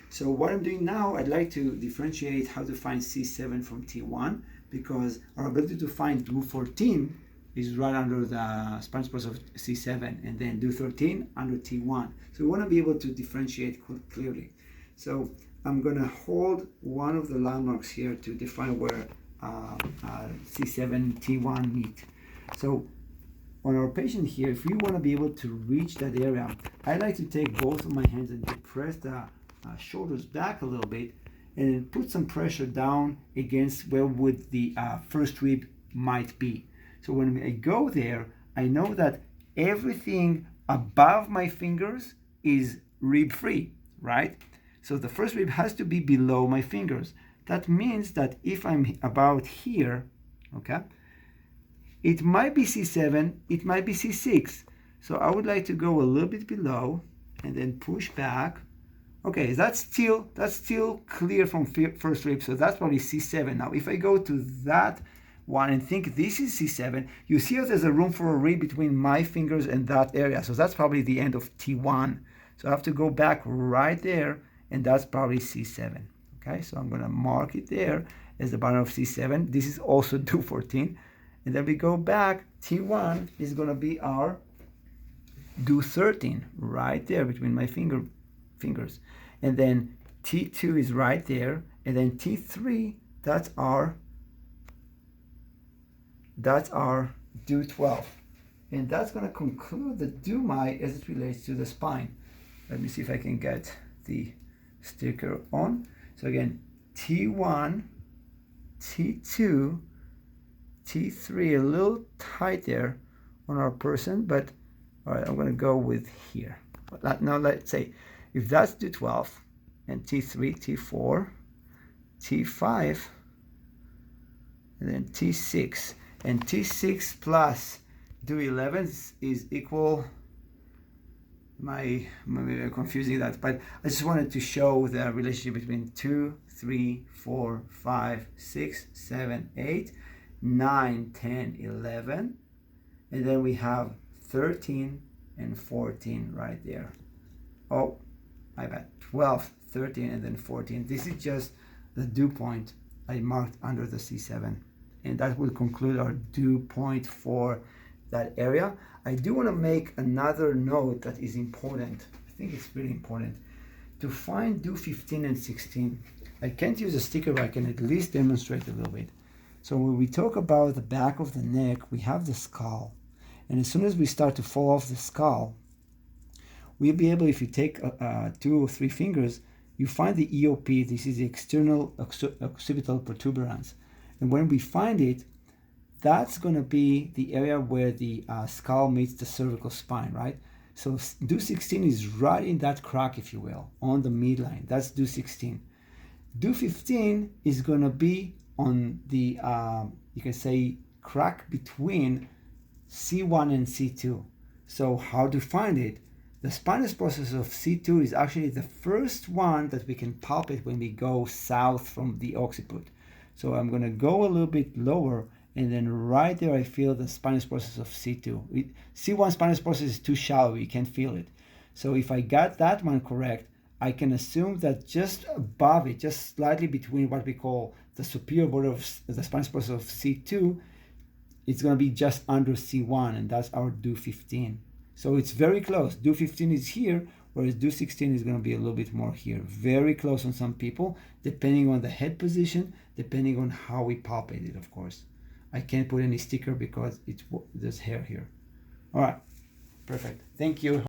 So what I'm doing now, I'd like to differentiate how to find C7 from T1, because our ability to find Du14 is right under the Spanish process of C7, and then Du13 under T1. So we want to be able to differentiate clearly. So I'm going to hold one of the landmarks here to define where C7 and T1 meet. So on our patient here, if we want to be able to reach that area, I like to take both of my hands and depress the shoulders back a little bit, and then put some pressure down against where would the first rib might be. So when I go there, I know that everything above my fingers is rib free, right? So the first rib has to be below my fingers. That means that if I'm about here, okay, it might be C7, it might be C6. So I would like to go a little bit below and then push back. Okay, that's still clear from first rib, so that's probably C7. Now, if I go to that one and think this is C7, you see how there's a room for a rib between my fingers and that area. So that's probably the end of T1. So I have to go back right there, and that's probably C7. Okay, so I'm going to mark it there as the bottom of C7. This is also Du14. And then we go back, T1 is going to be our Du13, right there between my fingers. And then T2 is right there. And then T3, that's our Du12. And that's going to conclude the Du-my as it relates to the spine. Let me see if I can get the sticker on. So again, T1, T2, T3, a little tight there on our person, but all right, I'm going to go with here. Now let's say if that's Du12 and T3, T4, T5, and then T6, and T6 plus Du11 is equal, maybe I'm confusing that, but I just wanted to show the relationship between 2, 3, 4, 5, 6, 7, 8, 9, 10, 11, and then we have 13 and 14 right there. Oh, my bad. 12, 13, and then 14. This is just the dew point I marked under the C7. And that will conclude our dew point for that area. I do want to make another note that is important. I think it's really important. To find Du15 and 16, I can't use a sticker, but I can at least demonstrate a little bit. So when we talk about the back of the neck, we have the skull. And as soon as we start to fall off the skull, we'll be able, if you take 2 or 3 fingers, you find the EOP. This is the external occipital protuberance. And when we find it, that's going to be the area where the skull meets the cervical spine, right? So Du16 is right in that crack, if you will, on the midline. That's Du16. Du15 is going to be on the, you can say, crack between C1 and C2. So how to find it? The spinous process of C2 is actually the first one that we can palpate when we go south from the occiput. So I'm going to go a little bit lower, and then right there I feel the spinous process of C2. C1 spinous process is too shallow, you can't feel it. So if I got that one correct, I can assume that just above it, just slightly between what we call the superior border of the spinous process of C2, it's going to be just under C1, and that's our Du15. So it's very close. Du15 is here, whereas Du16 is going to be a little bit more here. Very close on some people, depending on the head position, depending on how we palpate it, of course. I can't put any sticker because there's hair here. All right, perfect. Thank you.